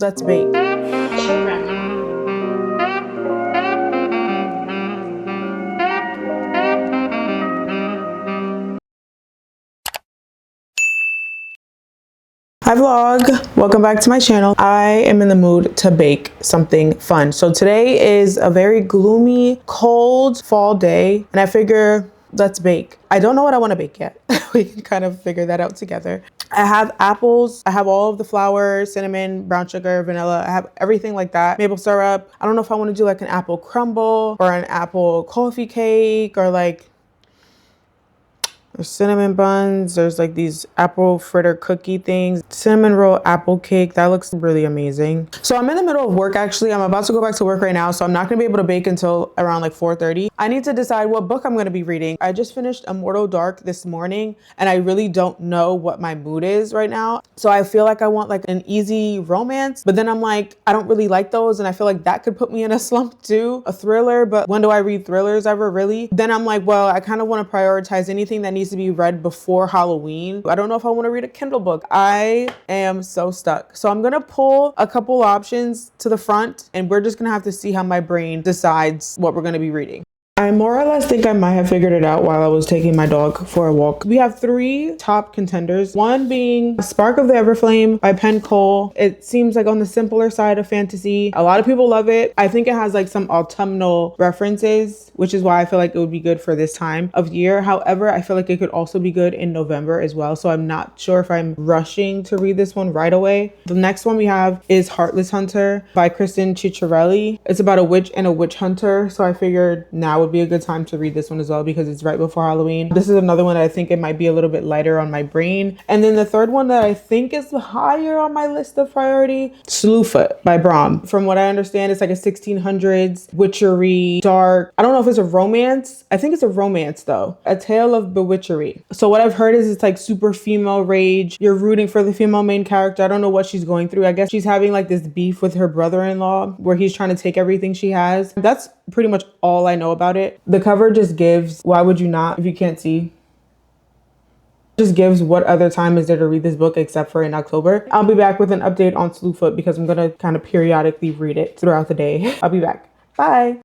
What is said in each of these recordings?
let's bake. Hi vlog, welcome back to my channel. I am in the mood to bake something fun. So today is a very gloomy, cold fall day, and I figure let's bake. I don't know what I want to bake yet. We can kind of figure that out together. I have apples, I have all of the flour, cinnamon, brown sugar, vanilla, I have everything like that. Maple syrup. I don't know if I want to do like an apple crumble or an apple coffee cake or like there's cinnamon buns. There's like these apple fritter cookie things. Cinnamon roll apple cake. That looks really amazing. So I'm in the middle of work actually. I'm about to go back to work right now. So I'm not going to be able to bake until around like 4:30. I need to decide what book I'm going to be reading. I just finished Immortal Dark this morning and I really don't know what my mood is right now. So I feel like I want like an easy romance, but then I'm like, I don't really like those. And I feel like that could put me in a slump too. A thriller, but when do I read thrillers ever really? Then I'm like, well, I kind of want to prioritize anything that needs to be read before Halloween. I don't know if I want to read a Kindle book. I am so stuck. So I'm going to pull a couple options to the front and we're just going to have to see how my brain decides what we're going to be reading. I more or less think I might have figured it out while I was taking my dog for a walk. We have 3 top contenders, one being Spark of the Everflame by Penn Cole. It seems like on the simpler side of fantasy. A lot of people love it. I think it has like some autumnal references, which is why I feel like it would be good for this time of year. However, I feel like it could also be good in November as well. So I'm not sure if I'm rushing to read this one right away. The next one we have is Heartless Hunter by Kristen Ciccarelli. It's about a witch and a witch hunter. So I figured now would be a good time to read this one as well because it's right before Halloween. This is another one that I think it might be a little bit lighter on my brain. And then the third one that I think is higher on my list of priority, Slufoot by Brom. From what I understand, it's like a 1600s witchery, dark. I don't know if it's a romance. I think it's a romance though. A tale of bewitchery. So what I've heard is it's like super female rage. You're rooting for the female main character. I don't know what she's going through. I guess she's having like this beef with her brother-in-law where he's trying to take everything she has. That's pretty much all I know about it. The cover just gives, why would you not, if you can't see, just gives what other time is there to read this book except for in October. I'll be back with an update on Slufoot because I'm gonna kind of periodically read it throughout the day. I'll be back. Bye.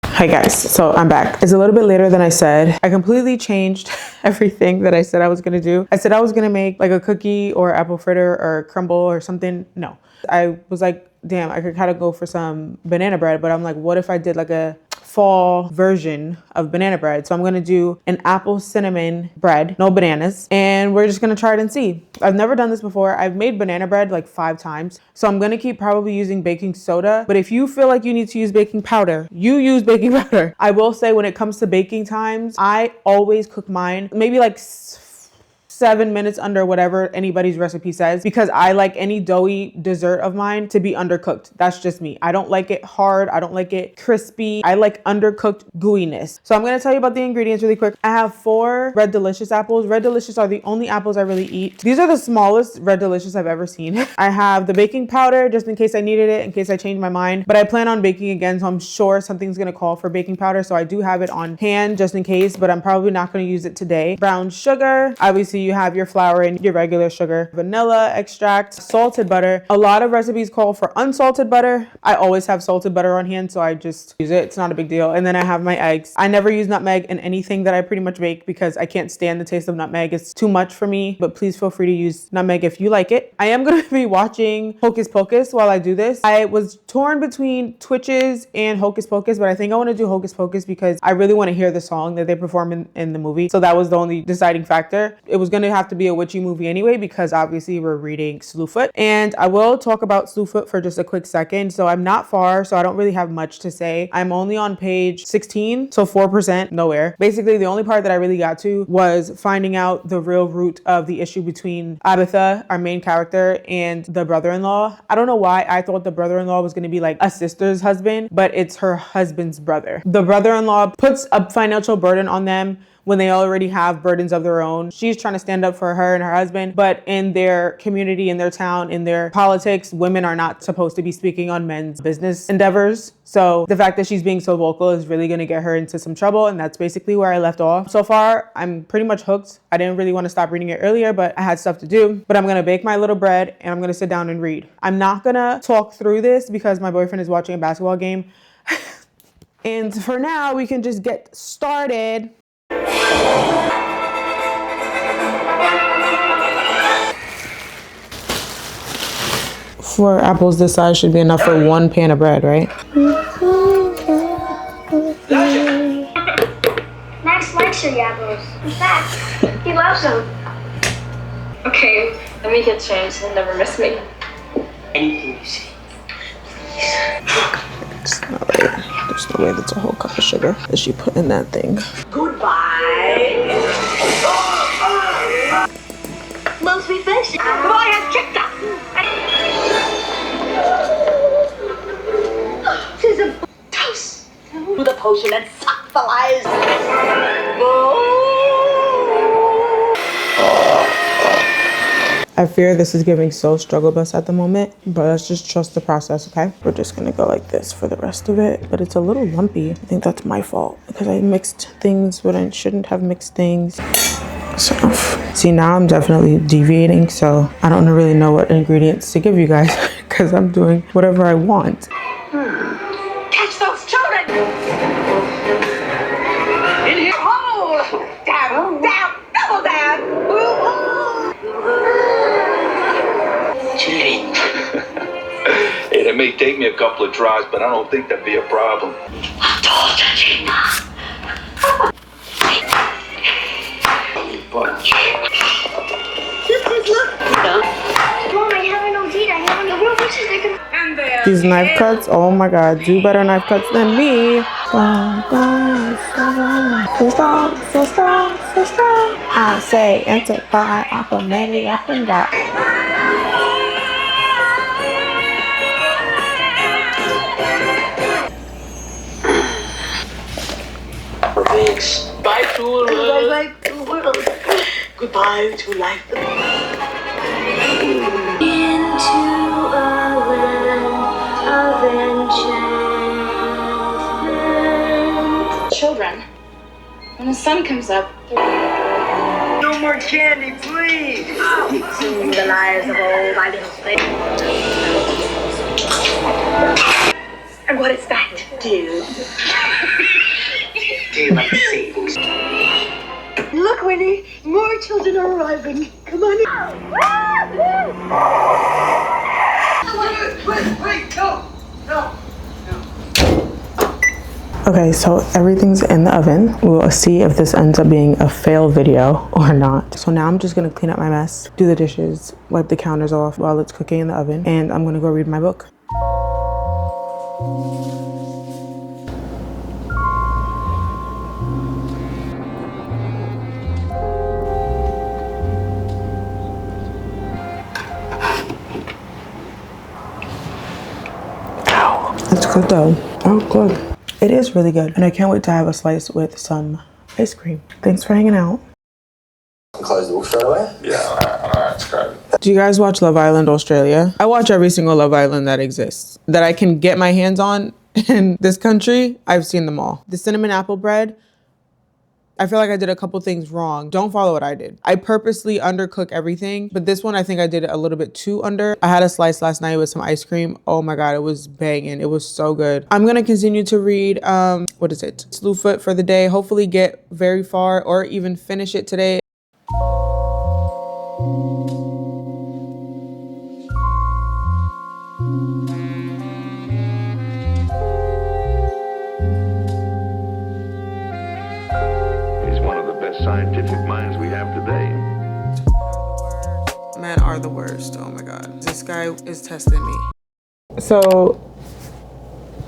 Hi guys, so I'm back. It's a little bit later than I said. I completely changed everything that I said I was gonna do. I said I was gonna make like a cookie or apple fritter or crumble or something. No, I was like, damn, I could kind of go for some banana bread, but I'm like, what if I did like a fall version of banana bread? So I'm gonna do an apple cinnamon bread, no bananas, and we're just gonna try it and see. I've never done this before. I've made banana bread like 5 times. So I'm gonna keep probably using baking soda, but if you feel like you need to use baking powder, you use baking powder. I will say when it comes to baking times, I always cook mine maybe like 7 minutes under whatever anybody's recipe says because I like any doughy dessert of mine to be undercooked. That's just me. I don't like it hard. I don't like it crispy. I like undercooked gooiness. So I'm going to tell you about the ingredients really quick. I have 4 Red Delicious apples. Red Delicious are the only apples I really eat. These are the smallest Red Delicious I've ever seen. I have the baking powder just in case I needed it, in case I changed my mind, but I plan on baking again. So I'm sure something's going to call for baking powder. So I do have it on hand just in case, but I'm probably not going to use it today. Brown sugar. Obviously you have your flour and your regular sugar, vanilla extract, salted butter. A lot of recipes call for unsalted butter. I always have salted butter on hand, so I just use it. It's not a big deal. And then I have my eggs. I never use nutmeg in anything that I pretty much bake because I can't stand the taste of nutmeg. It's too much for me, but please feel free to use nutmeg if you like it. I am going to be watching Hocus Pocus while I do this. I was torn between Twitches and Hocus Pocus, but I think I want to do Hocus Pocus because I really want to hear the song that they perform in the movie. So that was the only deciding factor. It was going to have to be a witchy movie anyway because obviously we're reading Slufoot, and I will talk about Slufoot for just a quick second. So I'm not far, so I don't really have much to say. I'm only on page 16, so 4% nowhere. Basically the only part that I really got to was finding out the real root of the issue between Abatha, our main character, and the brother-in-law. I don't know why I thought the brother-in-law was going to be like a sister's husband, but it's her husband's brother. The brother-in-law puts a financial burden on them when they already have burdens of their own. She's trying to stand up for her and her husband, but in their community, in their town, in their politics, women are not supposed to be speaking on men's business endeavors. So the fact that she's being so vocal is really gonna get her into some trouble, and that's basically where I left off. So far, I'm pretty much hooked. I didn't really want to stop reading it earlier, but I had stuff to do. But I'm gonna bake my little bread and I'm gonna sit down and read. I'm not gonna talk through this because my boyfriend is watching a basketball game. And for now, we can just get started. Four apples this size should be enough for one pan of bread, right? Max likes your apples. In fact, he loves them. Okay, let me get changed. He'll never miss me. Anything you say. There's no way that's a whole cup of sugar that she put in that thing. Goodbye. Must be fish. Come on, have checked up. She's a Toast. Do the potion and suck the lies. I fear this is giving so struggle bus at the moment, but let's just trust the process, okay? We're just gonna go like this for the rest of it, but it's a little lumpy. I think that's my fault because I mixed things when I shouldn't have mixed things. So, see, now I'm definitely deviating, so I don't really know what ingredients to give you guys because I'm doing whatever I want. Catch those children. In here. Oh, dab, dab, double dab. Hey, that may take me a couple of tries, but I don't think that'd be a problem. I told you, Gina. Bunch. look. Mom, I have an OG. I have no real wishes. They can. These knife cuts, oh my God, do better knife cuts than me. So strong, so strong, so strong. I say, enter by, automatic, up and down. Bye to the world. Bye to the world. Goodbye to life. Into a land of enchantment. Children, when the sun comes up, No more candy, please. Sing the lives of old, my little thing. And what is that, dude? Do you like savings? Look, Winnie, more children are arriving. Come on in. Wait, no. Okay, so everything's in the oven. We'll see if this ends up being a fail video or not. So now I'm just gonna clean up my mess, do the dishes, wipe the counters off while it's cooking in the oven, and I'm gonna go read my book. Ow, it's good though. Oh, good. It is really good, and I can't wait to have a slice with some ice cream. Thanks for hanging out. Close the book straight away? Yeah, alright, it's great. Do you guys watch Love Island Australia? I watch every single Love Island that exists, that I can get my hands on in this country. I've seen them all. The cinnamon apple bread, I feel like I did a couple things wrong. Don't follow what I did. I purposely undercook everything, but this one I think I did it a little bit too under. I had a slice last night with some ice cream. Oh my God, it was banging. It was so good. I'm gonna continue to read, what is it? Slufoot for the day. Hopefully get very far or even finish it today. Scientific minds we have today. Men are the worst. Oh my God. This guy is testing me. So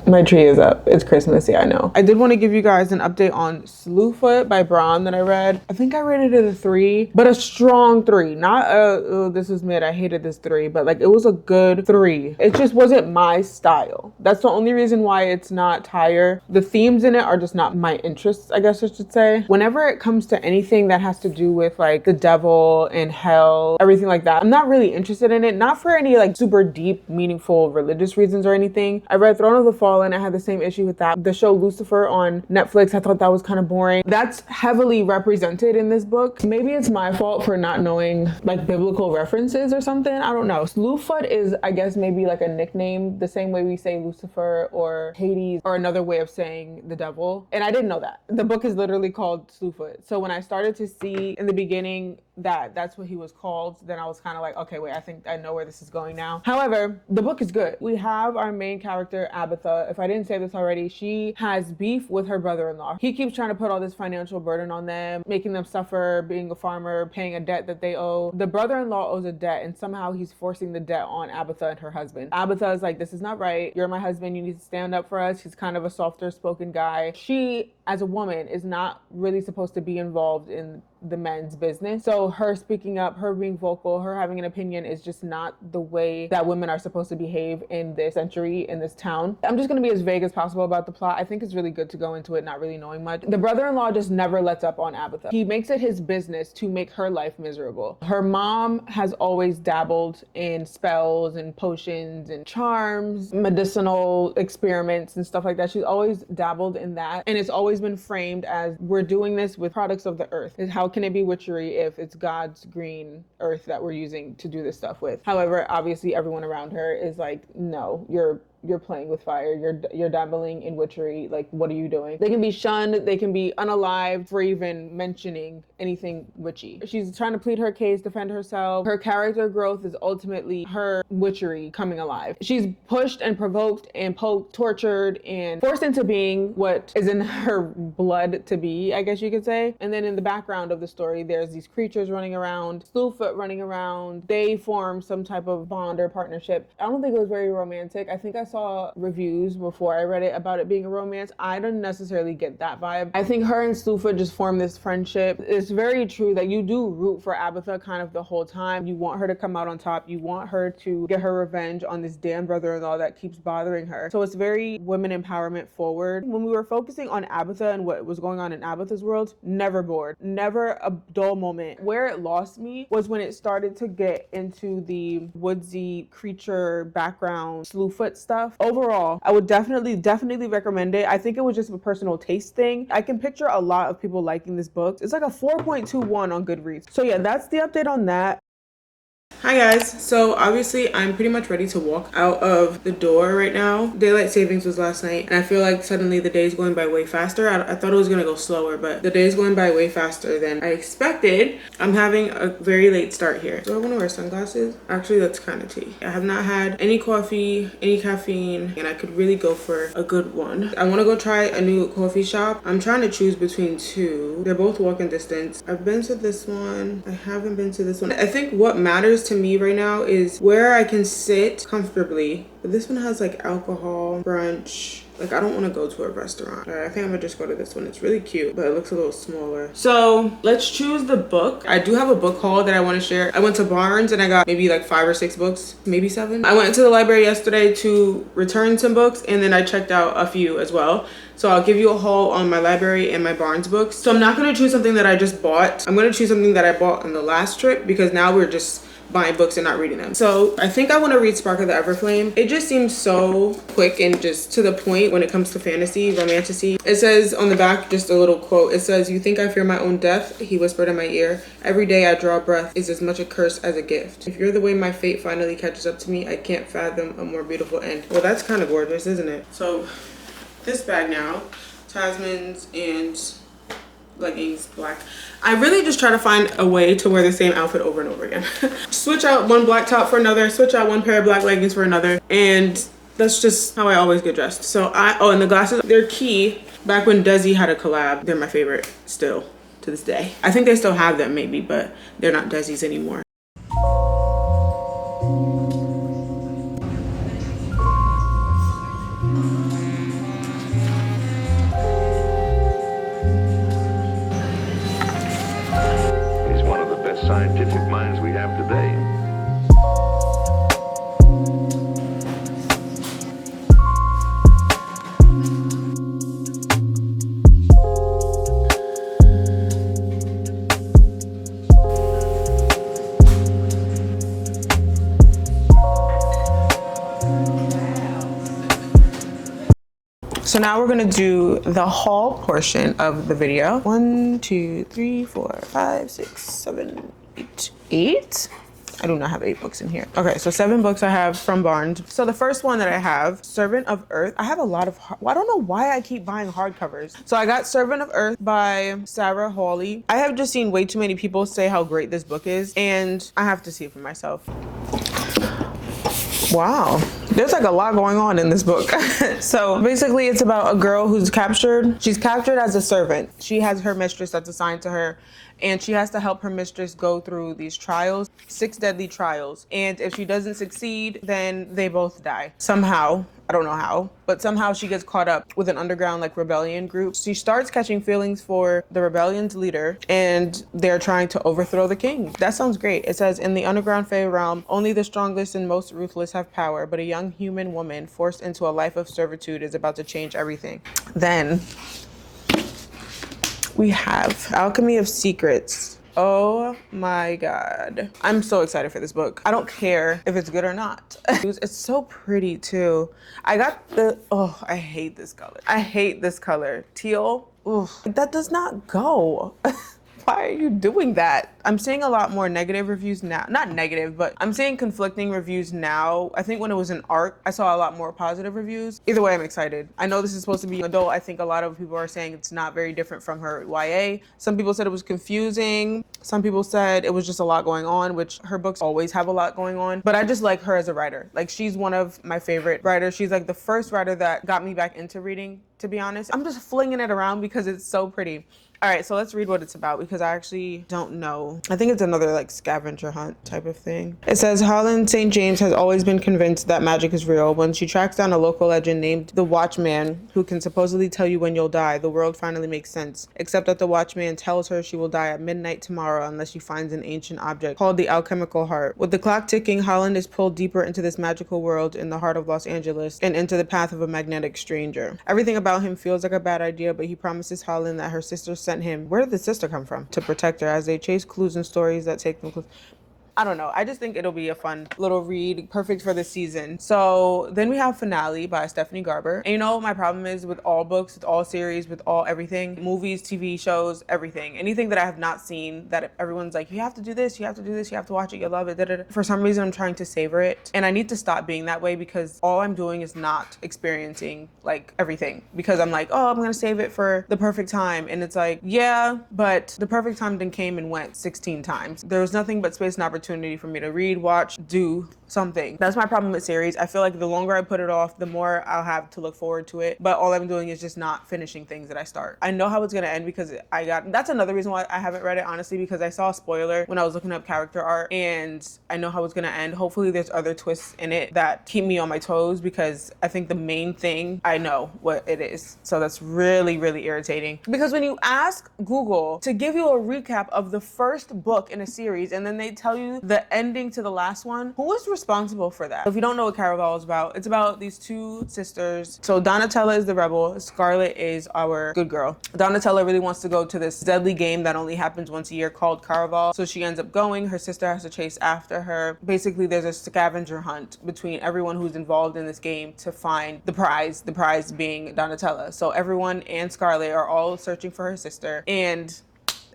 My tree is up. It's Christmassy, I know. I did want to give you guys an update on Slufoot by Braun that I read. I think I rated it a 3, but a strong 3. Not a, oh, this is mid, I hated this 3, but like it was a good 3. It just wasn't my style. That's the only reason why it's not higher. The themes in it are just not my interests, I guess I should say. Whenever it comes to anything that has to do with like the devil and hell, everything like that, I'm not really interested in it. Not for any like super deep, meaningful religious reasons or anything. I read Throne of the Fallen. I had the same issue with that. The show Lucifer on Netflix, I thought that was kind of boring. That's heavily represented in this book. Maybe it's my fault for not knowing like biblical references or something. I don't know. Slufoot is, I guess, maybe like a nickname, the same way we say Lucifer or Hades, or another way of saying the devil. And I didn't know that. The book is literally called Slufoot. So when I started to see in the beginning that that's what he was called, then I was kind of like, okay, wait, I think I know where this is going now. However, the book is good. We have our main character, Abatha. If I didn't say this already, she has beef with her brother-in-law. He keeps trying to put all this financial burden on them, making them suffer, being a farmer, paying a debt that they owe. The brother-in-law owes a debt, and somehow he's forcing the debt on Abatha and her husband. Abatha is like, this is not right. You're my husband. You need to stand up for us. He's kind of a softer spoken guy. She, as a woman, is not really supposed to be involved in the men's business. So her speaking up, her being vocal, her having an opinion is just not the way that women are supposed to behave in this century, in this town. I'm just going to be as vague as possible about the plot. I think it's really good to go into it not really knowing much. The brother-in-law just never lets up on Abatha. He makes it his business to make her life miserable. Her mom has always dabbled in spells and potions and charms, medicinal experiments and stuff like that. She's always dabbled in that. And it's always been framed as, we're doing this with products of the earth. How can it be witchery if it's God's green earth that we're using to do this stuff with? However, obviously everyone around her is like, no, you're playing with fire. You're dabbling in witchery. Like, what are you doing? They can be shunned. They can be unalived for even mentioning anything witchy. She's trying to plead her case, defend herself. Her character growth is ultimately her witchery coming alive. She's pushed and provoked and poked, tortured, and forced into being what is in her blood to be, I guess you could say. And then in the background of the story, there's these creatures running around, Slufoot running around. They form some type of bond or partnership. I don't think it was very romantic. I think I saw reviews before I read it about it being a romance. I didn't necessarily get that vibe. I think her and Slufoot just formed this friendship. It's very true that you do root for Abatha kind of the whole time. You want her to come out on top. You want her to get her revenge on this damn brother-in-law that keeps bothering her. So it's very women empowerment forward. When we were focusing on Abatha and what was going on in Abatha's world, never bored. Never a dull moment. Where it lost me was when it started to get into the woodsy creature background Slufoot stuff. Overall, I would definitely recommend it. I think it was just a personal taste thing. I can picture a lot of people liking this book. It's like a 4.21 on Goodreads. So yeah, that's the update on that. Hi guys, so obviously I'm pretty much ready to walk out of the door right now. Daylight savings was last night and I feel like suddenly the day is going by way faster. I thought it was gonna go slower, but the day is going by way faster than I expected. I'm having a very late start here. Do I want to wear sunglasses? Actually, that's kind of tea. I have not had any coffee, any caffeine, and I could really go for a good one. I want to go try a new coffee shop. I'm trying to choose between two. They're both walking distance. I've been to this one. I haven't been to this one. I think what matters to me right now is where I can sit comfortably. But this one has like alcohol, brunch. Like, I don't want to go to a restaurant. I think I'm gonna just go to this one. It's really cute, but it looks a little smaller. So let's choose the book. I do have a book haul that I want to share. I went to Barnes and I got maybe like 5 or 6 books, maybe 7. I went into the library yesterday to return some books and then I checked out a few as well. So I'll give you a haul on my library and my Barnes books. So I'm not gonna choose something that I just bought. I'm gonna choose something that I bought on the last trip because now we're just buying books and not reading them. So I think I want to read Spark of the Everflame. It just seems so quick and just to the point when it comes to fantasy, romantasy. It says on the back, just a little quote. It says, "You think I fear my own death?" He whispered in my ear. "Every day I draw breath is as much a curse as a gift. If you're the way my fate finally catches up to me, I can't fathom a more beautiful end." Well, that's kind of gorgeous, isn't it? So this bag now, Tasman's and leggings, black. I really just try to find a way to wear the same outfit over and over again. Switch out one black top for another, switch out one pair of black leggings for another, and that's just how I always get dressed. So and the glasses, they're key. Back when Desi had a collab, they're my favorite still to this day. I think they still have them maybe, but they're not Desi's anymore. So now we're gonna do the haul portion of the video. 1, 2, 3, 4, 5, 6, 7, 8. I do not have 8 books in here. Okay, so 7 books I have from Barnes. So the first one that I have, Servant of Earth. I have a lot of, I don't know why I keep buying hardcovers. So I got Servant of Earth by Sarah Hawley. I have just seen way too many people say how great this book is, and I have to see it for myself. Wow, there's like a lot going on in this book. So basically it's about a girl who's captured. She's captured as a servant. She has her mistress that's assigned to her, and she has to help her mistress go through these trials, 6 deadly trials. And if she doesn't succeed, then they both die. Somehow, I don't know how, but somehow she gets caught up with an underground like rebellion group. She starts catching feelings for the rebellion's leader, and they're trying to overthrow the king. That sounds great. It says, in the underground Fey realm, only the strongest and most ruthless have power, but a young human woman forced into a life of servitude is about to change everything. Then we have Alchemy of Secrets. Oh my God. I'm so excited for this book. I don't care if it's good or not. It's so pretty too. I got the, oh, I hate this color. I hate this color. Teal. Ooh, that does not go. Why are you doing that? I'm seeing a lot more negative reviews now. Not negative, but I'm seeing conflicting reviews now. I think when it was an ARC, I saw a lot more positive reviews. Either way, I'm excited. I know this is supposed to be adult. I think a lot of people are saying it's not very different from her YA. Some people said it was confusing. Some people said it was just a lot going on, which her books always have a lot going on. But I just like her as a writer. Like, she's one of my favorite writers. She's like the first writer that got me back into reading, to be honest. I'm just flinging it around because it's so pretty. All right, so let's read what it's about because I actually don't know. I think it's another like scavenger hunt type of thing. It says, Holland St. James has always been convinced that magic is real. When she tracks down a local legend named the Watchman, who can supposedly tell you when you'll die, the world finally makes sense. Except that the Watchman tells her she will die at midnight tomorrow unless she finds an ancient object called the alchemical heart. With the clock ticking, Holland is pulled deeper into this magical world in the heart of Los Angeles and into the path of a magnetic stranger. Everything about him feels like a bad idea, but he promises Holland that her sister sent him. Where did the sister come from? To protect her as they chase clues and stories that take them close. I don't know. I just think it'll be a fun little read, perfect for this season. So then we have Finale by Stephanie Garber. And you know what my problem is with all books, with all series, with all everything, movies, TV shows, everything. Anything that I have not seen that everyone's like, you have to do this, you have to do this, you have to watch it, you love it, da, da, da. For some reason, I'm trying to savor it. And I need to stop being that way because all I'm doing is not experiencing like everything. Because I'm like, oh, I'm going to save it for the perfect time. And it's like, yeah, but the perfect time then came and went 16 times. There was nothing but space and opportunity for me to read, watch, do something. That's my problem with series. I feel like the longer I put it off, the more I'll have to look forward to it. But all I'm doing is just not finishing things that I start. I know how it's gonna end because that's another reason why I haven't read it, honestly, because I saw a spoiler when I was looking up character art and I know how it's gonna end. Hopefully there's other twists in it that keep me on my toes because I think the main thing, I know what it is. So that's really, really irritating. Because when you ask Google to give you a recap of the first book in a series and then they tell you the ending to the last one, who is responsible for that? If you don't know what Caraval is about, it's about these 2 sisters. So Donatella is the rebel, Scarlet is our good girl. Donatella really wants to go to this deadly game that only happens once a year called Caraval. So she ends up going, her sister has to chase after her. Basically, there's a scavenger hunt between everyone who's involved in this game to find the prize being Donatella. So everyone and Scarlet are all searching for her sister, and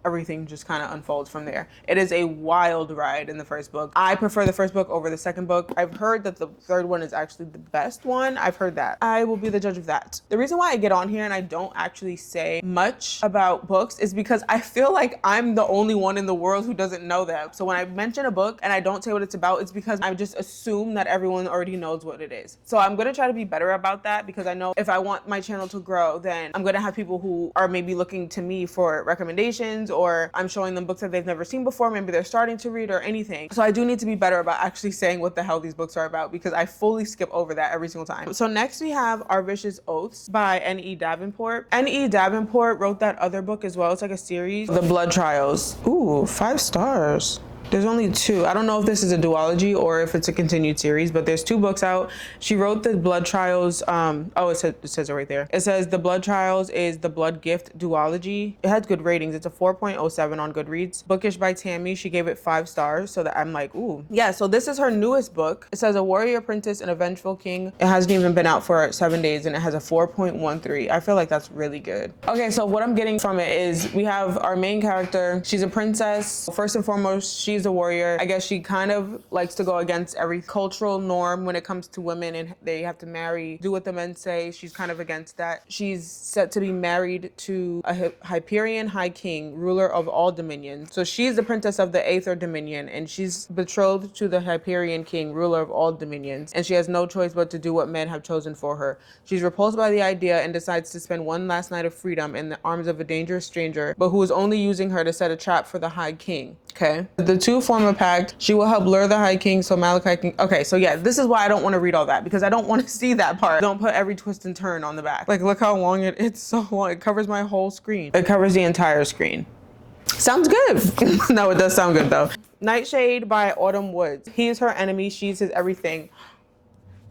everything just kind of unfolds from there. It is a wild ride in the first book. I prefer the first book over the second book. I've heard that the third one is actually the best one. I've heard that. I will be the judge of that. The reason why I get on here and I don't actually say much about books is because I feel like I'm the only one in the world who doesn't know them. So when I mention a book and I don't say what it's about, it's because I just assume that everyone already knows what it is. So I'm gonna try to be better about that because I know if I want my channel to grow, then I'm gonna have people who are maybe looking to me for recommendations, or I'm showing them books that they've never seen before. Maybe they're starting to read or anything. So I do need to be better about actually saying what the hell these books are about because I fully skip over that every single time. So next we have Our Vicious Oaths by N.E. Davenport. N.E. Davenport wrote that other book as well. It's like a series, The Blood Trials. Ooh, 5 stars. There's only two. I don't know if this is a duology or if it's a continued series, but there's two books out. She wrote the Blood Trials. It says it right there. It says the Blood Trials is the Blood Gift duology. It has good ratings. It's a 4.07 on Goodreads. Bookish by Tammy. She gave it 5 stars. So that I'm like, ooh. Yeah, so this is her newest book. It says a warrior princess and a vengeful king. It hasn't even been out for 7 days and it has a 4.13. I feel like that's really good. Okay, so what I'm getting from it is we have our main character. She's a princess. First and foremost, she's a warrior. I guess she kind of likes to go against every cultural norm when it comes to women and they have to marry, do what the men say. She's kind of against that. She's set to be married to a Hyperion High King, ruler of all dominions. So she's the princess of the Aether Dominion and she's betrothed to the Hyperion King, ruler of all dominions. And she has no choice but to do what men have chosen for her. She's repulsed by the idea and decides to spend one last night of freedom in the arms of a dangerous stranger, but who is only using her to set a trap for the High King. Okay. The two form a pact. She will help lure the High King so Malachi can. Okay, so yeah, this is why I don't want to read all that because I don't want to see that part. Don't put every twist and turn on the back. Like, look how long it's so long. It covers my whole screen. It covers the entire screen. Sounds good. No, it does sound good though. Nightshade by Autumn Woods. He is her enemy. She's his everything.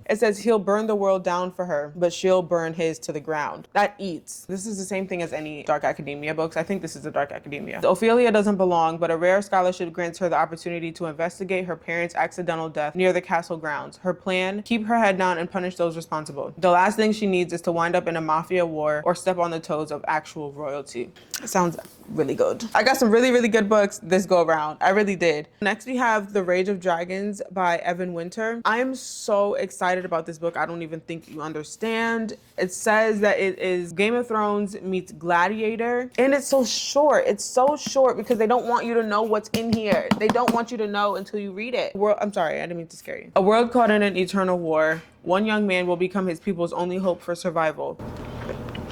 It says he'll burn the world down for her, but she'll burn his to the ground. That eats. This is the same thing as any Dark Academia books. I think this is a Dark Academia. Ophelia doesn't belong, but a rare scholarship grants her the opportunity to investigate her parents' accidental death near the castle grounds. Her plan, keep her head down and punish those responsible. The last thing she needs is to wind up in a mafia war or step on the toes of actual royalty. Sounds really good. I got some really, really good books this go around. I really did. Next we have The Rage of Dragons by Evan Winter. I am so excited about this book. I don't even think you understand. It says that it is Game of Thrones meets Gladiator, and it's so short. It's so short because they don't want you to know what's in here. They don't want you to know until you read it. I'm sorry, I didn't mean to scare you. A world caught in an eternal war. One young man will become his people's only hope for survival.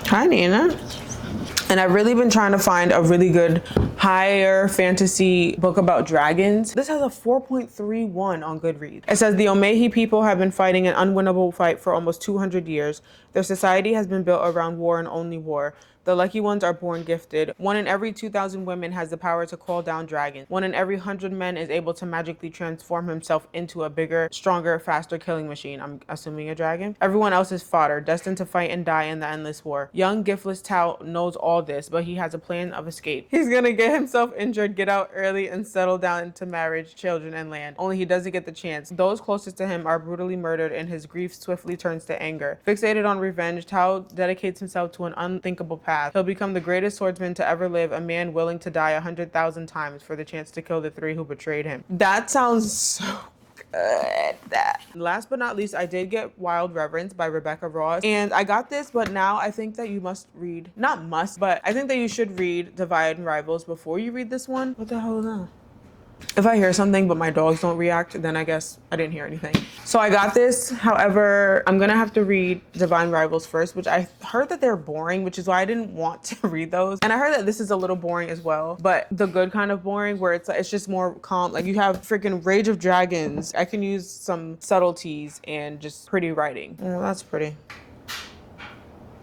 Hi, Nina. And I've really been trying to find a really good higher fantasy book about dragons. This has a 4.31 on Goodreads. It says the Omehi people have been fighting an unwinnable fight for almost 200 years. Their society has been built around war and only war. The lucky ones are born gifted. 1 in every 2,000 women has the power to call down dragons. 1 in every 100 men is able to magically transform himself into a bigger, stronger, faster killing machine. I'm assuming a dragon. Everyone else is fodder, destined to fight and die in the endless war. Young, giftless Tao knows all this, but he has a plan of escape. He's gonna get himself injured, get out early, and settle down into marriage, children, and land. Only he doesn't get the chance. Those closest to him are brutally murdered, and his grief swiftly turns to anger. Fixated on revenge, Tao dedicates himself to an unthinkable path. He'll become the greatest swordsman to ever live, a man willing to die 100,000 times for the chance to kill the 3 who betrayed him. That sounds so good. Last but not least, I did get Wild Reverence by Rebecca Ross, and I got this, but now I think that you must read, not must, but I think that you should read Divide and Rivals before you read this one. What the hell is that? If I hear something but my dogs don't react, then I guess I didn't hear anything. So I got this. However, I'm gonna have to read Divine Rivals first, which I heard that they're boring, which is why I didn't want to read those. And I heard that this is a little boring as well, but the good kind of boring where it's just more calm. Like you have freaking Rage of Dragons. I can use some subtleties and just pretty writing. Oh, that's pretty.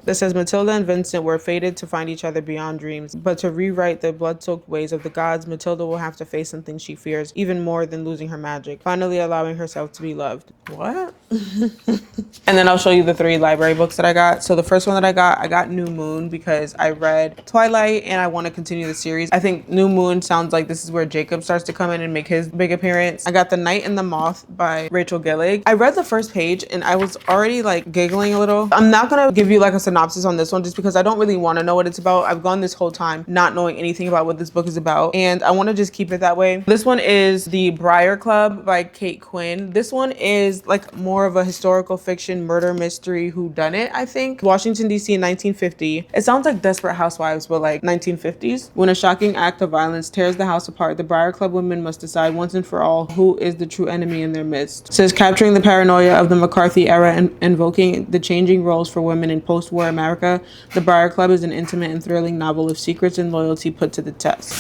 This says Matilda and Vincent were fated to find each other beyond dreams, but to rewrite the blood-soaked ways of the gods, Matilda will have to face something she fears even more than losing her magic, finally allowing herself to be loved. What? And then I'll show you the 3 library books that I got. So the first one that I got New Moon because I read Twilight and I want to continue the series. I think New Moon sounds like this is where Jacob starts to come in and make his big appearance. I got The Night and the Moth by Rachel Gillig. I read the first page and I was already like giggling a little. I'm not gonna give you like a synopsis on this one just because I don't really want to know what it's about. I've gone this whole time not knowing anything about what this book is about, and I want to just keep it that way. This one is The Briar Club by Kate Quinn. This one is like more of a historical fiction murder mystery whodunit, I think. Washington, D.C. in 1950. It sounds like Desperate Housewives, but like 1950s. When a shocking act of violence tears the house apart, the Briar Club women must decide once and for all who is the true enemy in their midst. It says capturing the paranoia of the McCarthy era and invoking the changing roles for women in post-war America, The Briar Club is an intimate and thrilling novel of secrets and loyalty put to the test.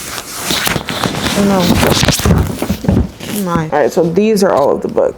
Oh no. My. All right, so these are all of the books.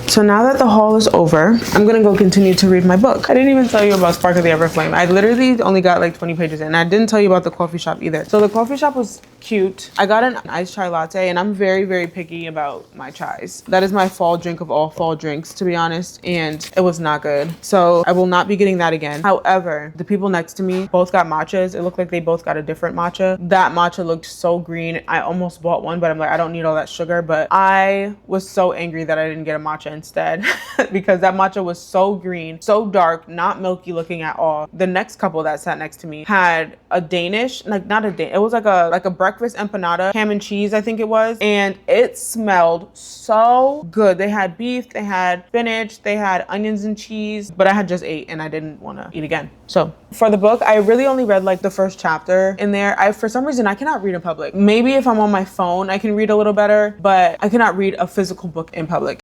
So now that the haul is over, I'm gonna go continue to read my book. I didn't even tell you about Spark of the Everflame. I literally only got like 20 pages in. I didn't tell you about the coffee shop either. So the coffee shop was cute. I got an iced chai latte, and I'm very, very picky about my chais. That is my fall drink of all fall drinks, to be honest, and it was not good. So I will not be getting that again. However, the people next to me both got matchas. It looked like they both got a different matcha. That matcha looked so green. I almost bought one, but I'm like, I don't need all that sugar. But I was so angry that I didn't get a matcha instead because that matcha was so green, so dark, not milky looking at all. The next couple that sat next to me had a Danish, like not a Danish, it was like a breakfast empanada, ham and cheese, I think it was. And it smelled so good. They had beef, they had spinach, they had onions and cheese, but I had just ate and I didn't want to eat again. So for the book, I really only read like the first chapter in there. For some reason, I cannot read in public. Maybe if I'm on my phone, I can read a little better, but I cannot read a physical book in public.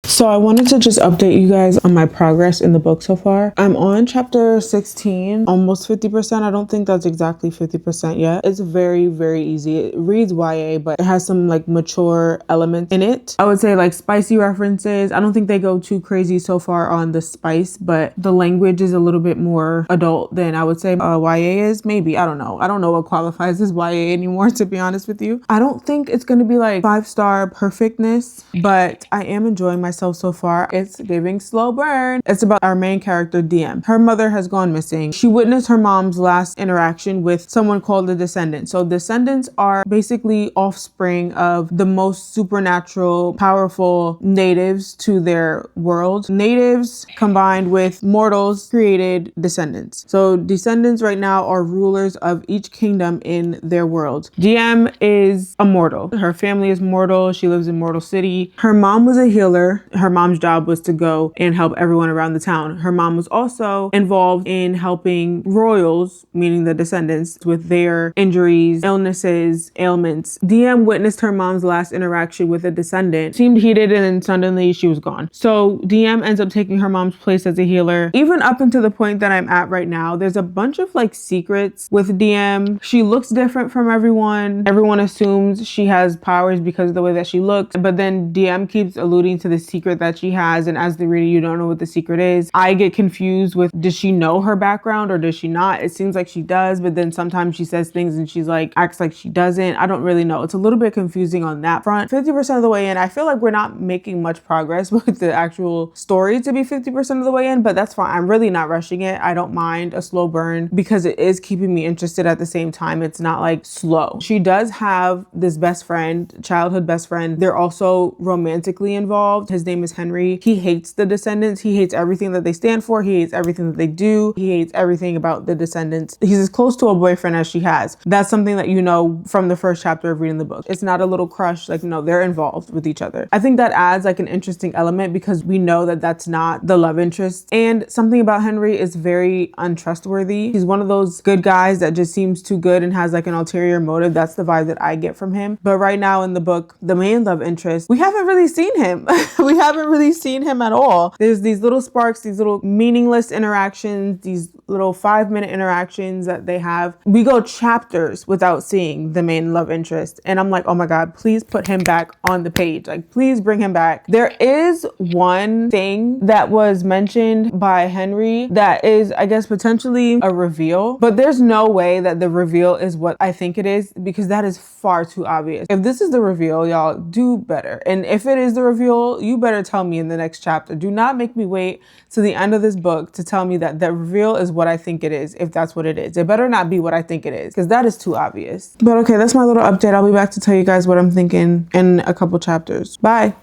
So I wanted to just update you guys on my progress in the book so far. I'm on chapter 16, almost 50%. I don't think that's exactly 50% yet. It's very, very easy. It reads YA, but it has some like mature elements in it. I would say like spicy references. I don't think they go too crazy so far on the spice, but the language is a little bit more adult than I would say YA is. Maybe, I don't know. I don't know what qualifies as YA anymore, to be honest with you. I don't think it's going to be like 5-star perfectness, but I am enjoying myself so far. It's giving slow burn. It's about our main character, DM. Her mother has gone missing. She witnessed her mom's last interaction with someone called the Descendants. So Descendants are basically offspring of the most supernatural, powerful natives to their world. Natives combined with mortals created Descendants. So Descendants right now are rulers of each kingdom in their world. DM is a mortal. Her family is mortal. She lives in Mortal City. Her mom was a healer. Her mom's job was to go and help everyone around the town. Her mom was also involved in helping royals, meaning the Descendants, with their injuries, illnesses, ailments. DM witnessed her mom's last interaction with a Descendant, seemed heated, and then suddenly she was gone. So DM ends up taking her mom's place as a healer. Even up until the point that I'm at right now, there's a bunch of like secrets with DM. She looks different from everyone. Everyone assumes she has powers because of the way that she looks, but then DM keeps alluding to the secret that she has, and as the reader you don't know what the secret is. I get confused with, does she know her background or does she not? It seems like she does, but then sometimes she says things and she's like acts like she doesn't. I don't really know. It's a little bit confusing on that front. 50% of the way in. I feel like we're not making much progress with the actual story to be 50% of the way in, but that's fine. I'm really not rushing it. I don't mind a slow burn because it is keeping me interested at the same time. It's not like slow. She does have this best friend, childhood best friend. They're also romantically involved. His name is Henry. He hates the Descendants. He hates everything that they stand for. He hates everything that they do. He hates everything about the Descendants. He's as close to a boyfriend as she has. That's something that you know from the first chapter of reading the book. It's not a little crush. Like, no, they're involved with each other. I think that adds like an interesting element because we know that that's not the love interest. And something about Henry is very untrustworthy. He's one of those good guys that just seems too good and has like an ulterior motive. That's the vibe that I get from him. But right now in the book, the main love interest, we haven't really seen him. We haven't really seen him at all. There's these little sparks, these little meaningless interactions, these little 5-minute interactions that they have. We go chapters without seeing the main love interest. And I'm like, oh my God, please put him back on the page. Like, please bring him back. There is one thing that was mentioned by Henry that is, I guess, potentially a reveal, but there's no way that the reveal is what I think it is because that is far too obvious. If this is the reveal, y'all do better. And if it is the reveal, you better tell me in the next chapter. Do not make me wait to the end of this book to tell me that the reveal is what I think it is, if that's what it is. It better not be what I think it is because that is too obvious. But okay, that's my little update. I'll be back to tell you guys what I'm thinking in a couple chapters. Bye.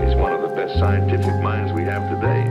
He's one of the best scientific minds we have today.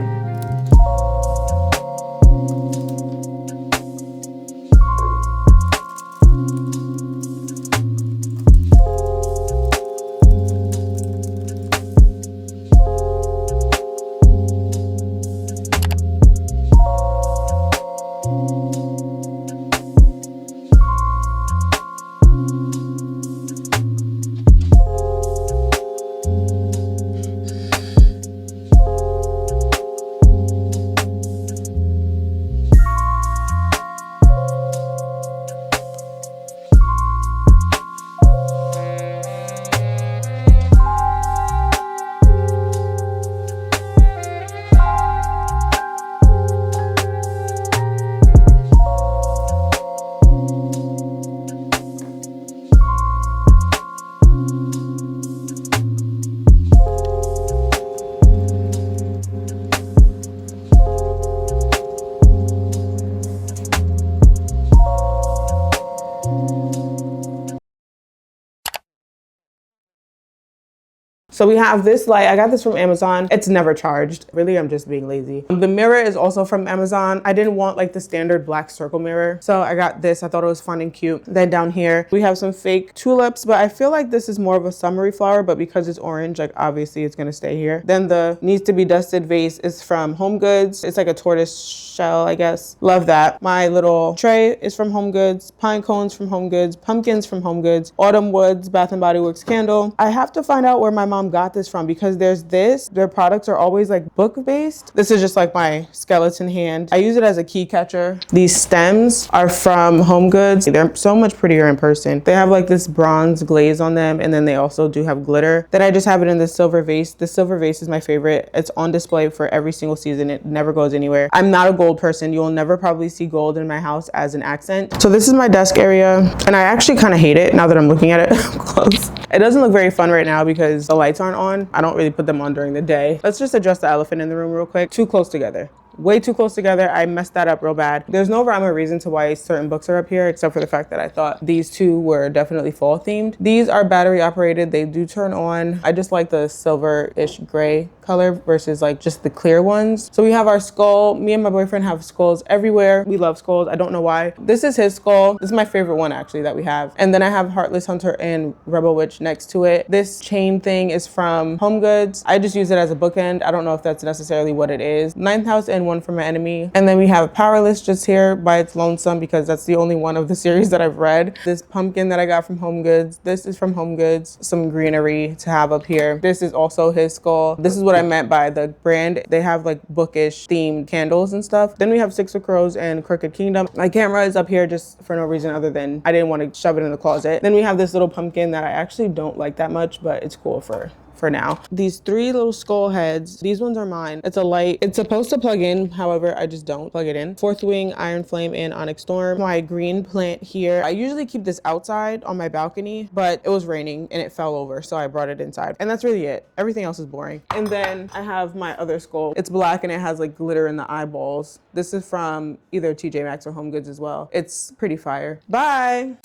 So we have this light. I got this from Amazon. It's never charged. Really, I'm just being lazy. The mirror is also from Amazon. I didn't want like the standard black circle mirror, so I got this. I thought it was fun and cute. Then down here, we have some fake tulips, but I feel like this is more of a summery flower, but because it's orange, like obviously it's gonna stay here. Then the needs to be dusted vase is from Home Goods. It's like a tortoise shell, I guess. Love that. My little tray is from Home Goods. Pine cones from Home Goods. Pumpkins from Home Goods. Autumn Woods Bath and Body Works candle. I have to find out where my mom got this from because there's this. Their products are always like book based. This is just like my skeleton hand. I use it as a key catcher. These stems are from Home Goods. They're so much prettier in person. They have like this bronze glaze on them, and then they also do have glitter. Then I just have it in this silver vase. This silver vase is my favorite. It's on display for every single season. It never goes anywhere. I'm not a gold person. You'll never probably see gold in my house as an accent. So this is my desk area, and I actually kind of hate it now that I'm looking at it up close. It doesn't look very fun right now because the lights aren't on. I don't really put them on during the day. Let's just address the elephant in the room real quick. Too close together. Way too close together. I messed that up real bad. There's no rhyme or reason to why certain books are up here, except for the fact that I thought these two were definitely fall themed. These are battery operated. They do turn on. I just like the silver-ish gray color versus like just the clear ones. So we have our skull. Me and my boyfriend have skulls everywhere. We love skulls. I don't know why. This is his skull. This is my favorite one actually that we have. And then I have Heartless Hunter and Rebel Witch next to it. This chain thing is from Home Goods. I just use it as a bookend. I don't know if that's necessarily what it is. Ninth House and One for My Enemy. And then we have Powerless just here by its lonesome because that's the only one of the series that I've read. This pumpkin that I got from Home Goods. This is from Home Goods. Some greenery to have up here. This is also his skull. This is what I meant by the brand. They have like bookish themed candles and stuff. Then we have Six of Crows and Crooked Kingdom. My camera is up here just for no reason other than I didn't want to shove it in the closet. Then we have this little pumpkin that I actually don't like that much, but it's cool for now. These three little skull heads, these ones are mine. It's a light. It's supposed to plug in, however, I just don't plug it in. Fourth Wing, Iron Flame, and Onyx Storm. My green plant here. I usually keep this outside on my balcony, but it was raining and it fell over, so I brought it inside. And that's really it. Everything else is boring. And then I have my other skull. It's black and it has like glitter in the eyeballs. This is from either TJ Maxx or Home Goods as well. It's pretty fire. Bye.